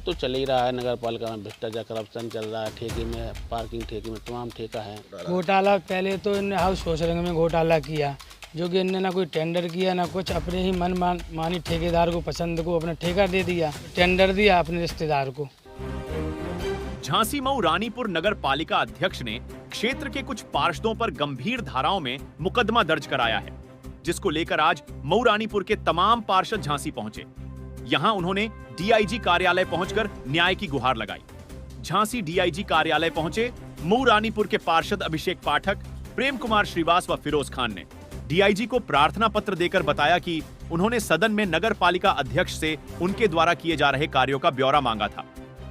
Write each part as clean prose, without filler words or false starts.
तो चल ही रहा है। नगर पालिका में भ्रष्टाचार, करप्शन चल रहा है। ठेके में, पार्किंग ठेके में तमाम ठेका है। घोटाला पहले तो इनने हाउस सोशलिंग में घोटाला किया, जो कि इनने ना कोई टेंडर किया ना कुछ, अपने ही मानी ठेकेदार को पसंद को अपना ठेका दे दिया, टेंडर दिया अपने रिश्तेदार को। झांसी मऊ रानीपुर नगर पालिका अध्यक्ष ने क्षेत्र के कुछ पार्षदों पर गंभीर धाराओं में मुकदमा दर्ज कराया है, जिसको लेकर आज मऊ रानीपुर के तमाम पार्षद झांसी पहुंचे। यहां उन्होंने डीआईजी कार्यालय पहुंचकर न्याय की गुहार लगाई। झांसी डीआईजी कार्यालय पहुंचे मऊ रानीपुर के पार्षद अभिषेक पाठक, प्रेम कुमार श्रीवास व फिरोज खान ने डीआईजी को प्रार्थना पत्र देकर बताया कि उन्होंने सदन में नगर पालिका अध्यक्ष से उनके द्वारा किए जा रहे कार्यों का ब्यौरा मांगा था,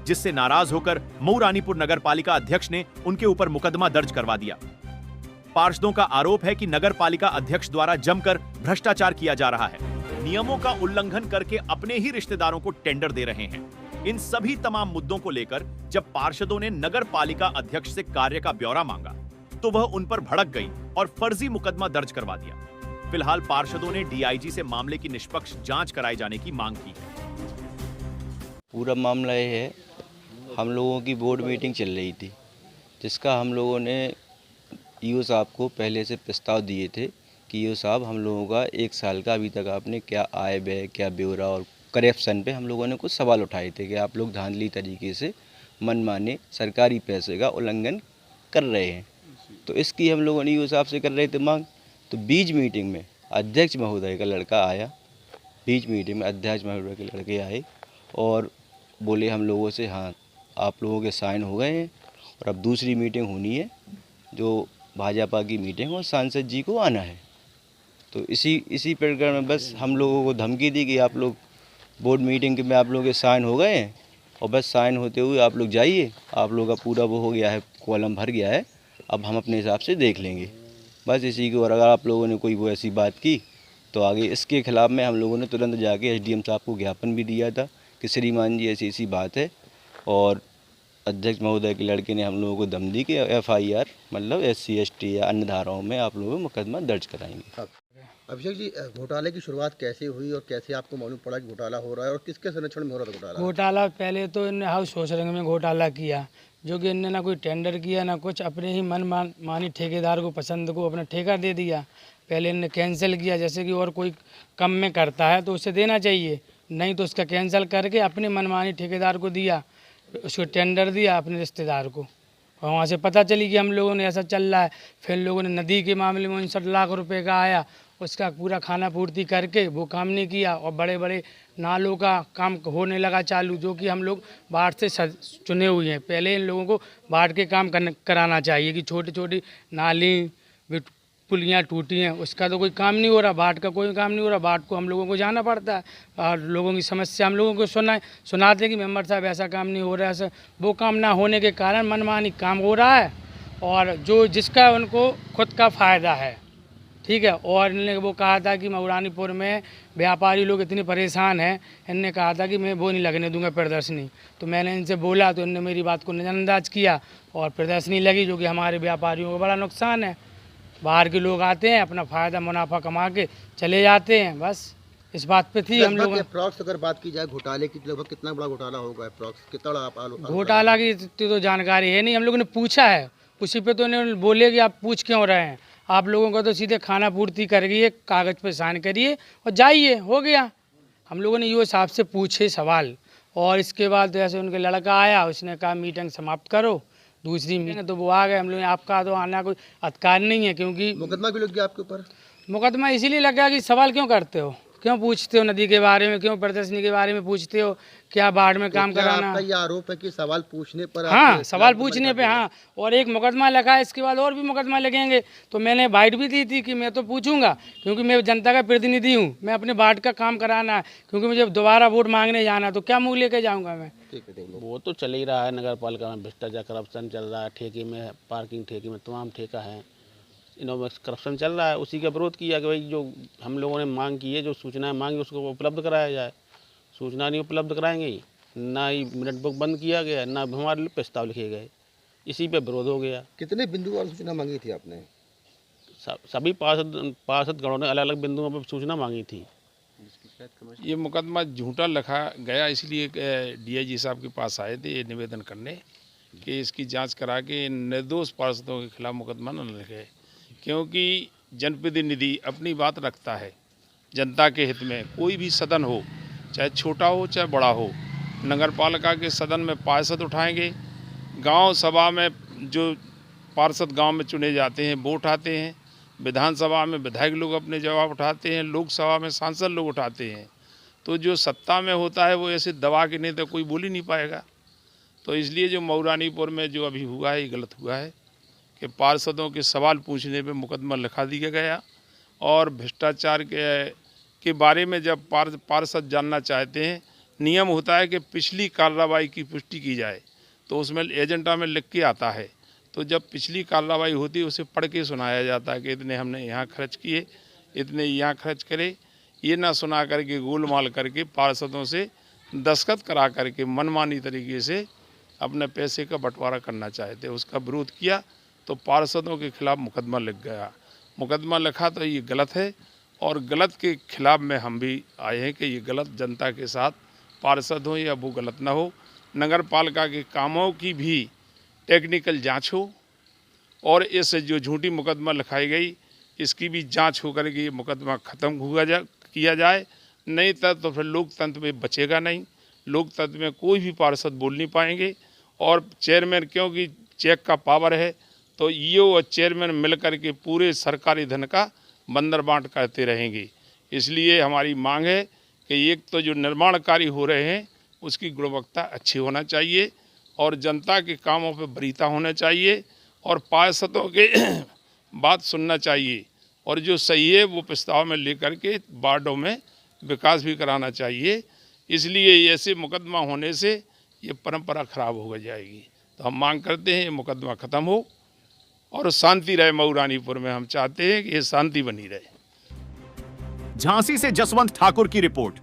जिससे नाराज होकर मऊ रानीपुर नगर पालिका अध्यक्ष ने उनके ऊपर मुकदमा दर्ज करवा दिया। पार्षदों का आरोप है कि नगर पालिका अध्यक्ष द्वारा जमकर भ्रष्टाचार किया जा रहा है, नियमों का उल्लंघन करके अपने ही रिश्तेदारों को टेंडर दे रहे हैं। इन सभी तमाम मुद्दों को लेकर जब पार्षदों ने नगर पालिका अध्यक्ष से कार्य का ब्यौरा मांगा, तो वह उन पर भड़क गई और फर्जी मुकदमा दर्ज करवा दिया। फिलहाल पार्षदों ने डीआईजी से मामले की निष्पक्ष जांच कराए जाने की मांग की है। पूरा मामला ये है, हम लोगों की बोर्ड मीटिंग चल रही थी, जिसका हम लोगों ने ईओ साहब को पहले से प्रस्ताव दिए थे कि ईओ साहब हम लोगों का 1 साल का अभी तक आपने क्या आय व्यय, क्या ब्यौरा और करप्शन पे हम लोगों ने कुछ सवाल उठाए थे कि आप लोग धांधली तरीके से मनमाने सरकारी पैसे का उल्लंघन कर रहे हैं। तो इसकी हम लोगों ने ईओ साहब से कर रहे थे मांग। तो बीच मीटिंग में अध्यक्ष महोदय का लड़का आया, बीच मीटिंग में अध्यक्ष महोदय के लड़के आए और बोले हम लोगों से, हाँ आप लोगों के साइन हो गए हैं और अब दूसरी मीटिंग होनी है, जो भाजपा की मीटिंग, और सांसद जी को आना है। तो इसी प्रकार में बस हम लोगों को धमकी दी कि आप लोग बोर्ड मीटिंग में आप लोगों के साइन हो गए हैं और बस साइन होते हुए आप लोग जाइए, आप लोगों का पूरा वो हो गया है, कॉलम भर गया है, अब हम अपने हिसाब से देख लेंगे। बस इसी को, और अगर आप लोगों ने कोई वो ऐसी बात की तो आगे इसके खिलाफ में हम लोगों ने तुरंत जाके एसडीएम साहब को ज्ञापन भी दिया था कि श्रीमान जी ऐसी ऐसी बात है। और अध्यक्ष महोदय के लड़के ने हम लोगों को दम दी कि एफआईआर मतलब SC ST या अन्य धाराओं में आप लोगों को मुकदमा दर्ज कराएंगे। अभिषेक जी, घोटाले की शुरुआत कैसे हुई और कैसे आपको मालूम पड़ा कि घोटाला हो रहा है, और किसके संरक्षण में हो रहा था घोटाला? घोटाला पहले तो इनने हाउस सोशलिंग में घोटाला किया, जो कि इनने ना कोई टेंडर किया ना कुछ, अपने ही मानी ठेकेदार को पसंद को अपना ठेका दे दिया। पहले इनने कैंसिल किया, जैसे कि और कोई कम में करता है तो उसे देना चाहिए, नहीं तो उसका कैंसिल करके अपने मनमानी ठेकेदार को दिया, उसको टेंडर दिया अपने रिश्तेदार को। और वहाँ से पता चली कि हम लोगों ने ऐसा चल रहा है। फिर लोगों ने नदी के मामले में 59 लाख रुपए का आया, उसका पूरा खाना पूर्ति करके वो काम नहीं किया, और बड़े बड़े नालों का काम होने लगा चालू, जो कि हम लोग बाढ़ से चुने हुए हैं। पहले इन लोगों को बाढ़ के काम कराना चाहिए कि छोटी छोटी नाली पुलियाँ टूटी हैं, उसका तो कोई काम नहीं हो रहा, बाढ़ का कोई काम नहीं हो रहा। बाढ़ को हम लोगों को जाना पड़ता है और लोगों की समस्या हम लोगों को सुनाते कि मेंबर साहब ऐसा काम नहीं हो रहा है। वो काम ना होने के कारण मनमानी काम हो रहा है, और जो जिसका उनको खुद का फ़ायदा है, ठीक है। और इन्होंने वो कहा था कि मऊ रानीपुर में व्यापारी लोग इतने परेशान हैं, इनने कहा था कि मैं वो नहीं लगने दूंगा प्रदर्शनी। तो मैंने इनसे बोला तो इन्होंने मेरी बात को नज़रअंदाज किया और प्रदर्शनी लगी, जो कि हमारे व्यापारियों को बड़ा नुकसान है। बाहर के लोग आते हैं, अपना फ़ायदा मुनाफा कमा के चले जाते हैं, बस इस बात पे थी हम लोग। अप्रॉक्स अगर बात की जाए घोटाले की, लगभग कितना बड़ा घोटाला होगा अप्रॉक्स, कितना बड़ा? घोटाला की तो जानकारी है नहीं, हम लोगों ने पूछा है, उसी पे तो इन्होंने बोले कि आप पूछ क्यों रहे हैं, आप लोगों को तो सीधे खाना पूर्ति करिए, कागज़ पे साइन करिए और जाइए, हो गया। हम लोगों ने ईओ साहब से पूछे सवाल, और इसके बाद जैसे उनके लड़का आया, उसने कहा मीटिंग समाप्त करो, दूसरी मीटिंग, तो वो आ गए। हम लोग, आपका तो आना कोई अधिकार नहीं है, क्योंकि मुकदमा भी लग गया आपके ऊपर। मुकदमा इसीलिए लग गया कि सवाल क्यों करते हो, क्यों पूछते हो नदी के बारे में, क्यों प्रदर्शनी के बारे में पूछते हो, क्या बाढ़ में काम कराना। आपका ये आरोप है कि सवाल पूछने पर, हाँ सवाल पूछने पे, हाँ, और एक मुकदमा लगा है, इसके बाद और भी मुकदमा लगेंगे। तो मैंने बाइट भी दी थी कि मैं तो पूछूंगा, क्योंकि मैं जनता का प्रतिनिधि हूँ, मैं अपने बाढ़ का काम कराना है, क्योंकि मुझे दोबारा वोट मांगने जाना, तो क्या मुँह लेके जाऊँगा मैं। वो तो चल ही रहा है। नगर पालिका में भ्रष्टाचार, करप्शन चल रहा है। ठेके में, पार्किंग ठेके में तमाम ठेका है, इनमें करप्शन चल रहा है। उसी का विरोध किया कि भाई जो हम लोगों ने मांग की है, जो सूचनाएं मांगी उसको उपलब्ध कराया जाए। सूचना नहीं उपलब्ध कराएंगे ही, ना ही मिनट बुक बंद किया गया, ना हमारे लिए प्रस्ताव लिखे गए, इसी पे विरोध हो गया। कितने बिंदु और सूचना मांगी थी आपने? सभी पार्षद गणों ने अलग अलग बिंदुओं पर सूचना मांगी थी। ये मुकदमा झूठा लिखा गया, इसलिए डीआईजी साहब के पास आए थे ये निवेदन करने कि इसकी जांच करा के निर्दोष पार्षदों के खिलाफ मुकदमा न लिखे, क्योंकि जनप्रतिनिधि अपनी बात रखता है जनता के हित में। कोई भी सदन हो, चाहे छोटा हो चाहे बड़ा हो, नगर पालिका के सदन में पार्षद उठाएंगे, गांव सभा में जो पार्षद गांव में चुने जाते हैं वो उठाते हैं, विधानसभा में विधायक लोग अपने जवाब उठाते हैं, लोकसभा में सांसद लोग उठाते हैं। तो जो सत्ता में होता है वो ऐसे दबा के नहीं तो कोई बोल ही नहीं पाएगा। तो इसलिए जो मऊरानीपुर में जो अभी हुआ है ये गलत हुआ है कि पार्षदों के सवाल पूछने पे मुकदमा लिखा दिया गया, और भ्रष्टाचार के बारे में जब पार्षद जानना चाहते हैं, नियम होता है कि पिछली कार्रवाई की पुष्टि की जाए, तो उसमें एजेंडा में लिख के आता है। तो जब पिछली कार्रवाई होती है उसे पढ़ के सुनाया जाता है कि इतने हमने यहाँ खर्च किए, इतने यहाँ खर्च करे। ये ना सुना करके गोलमाल करके पार्षदों से दस्तखत करा करके मनमानी तरीके से अपने पैसे का बंटवारा करना चाहते, उसका विरोध किया तो पार्षदों के खिलाफ मुकदमा लिख गया। मुकदमा लिखा तो ये गलत है, और गलत के खिलाफ में हम भी आए हैं कि ये गलत जनता के साथ पार्षद हो या वो गलत ना हो। नगर पालिका के कामों की भी टेक्निकल जांच हो, और इस जो झूठी मुकदमा लिखाई गई इसकी भी जांच हो करके ये मुकदमा ख़त्म किया जाए। नहीं तो फिर लोकतंत्र में बचेगा नहीं, लोकतंत्र में कोई भी पार्षद बोल नहीं पाएंगे। और चेयरमैन, क्योंकि चेक का पावर है, तो ईओ और चेयरमैन मिलकर के पूरे सरकारी धन का बंदर बांट करते रहेंगे। इसलिए हमारी मांग है कि एक तो जो निर्माण कार्य हो रहे हैं उसकी गुणवत्ता अच्छी होना चाहिए, और जनता के कामों पर वरीयता होना चाहिए, और पार्षदों के बात सुनना चाहिए, और जो सही है वो प्रस्ताव में लेकर के वार्डों में विकास भी कराना चाहिए। इसलिए ऐसे मुकदमा होने से ये परंपरा खराब हो जाएगी। तो हम मांग करते हैं ये मुकदमा ख़त्म हो और शांति रहे मऊरानीपुर में। हम चाहते हैं कि ये शांति बनी रहे। झांसी से जसवंत ठाकुर की रिपोर्ट।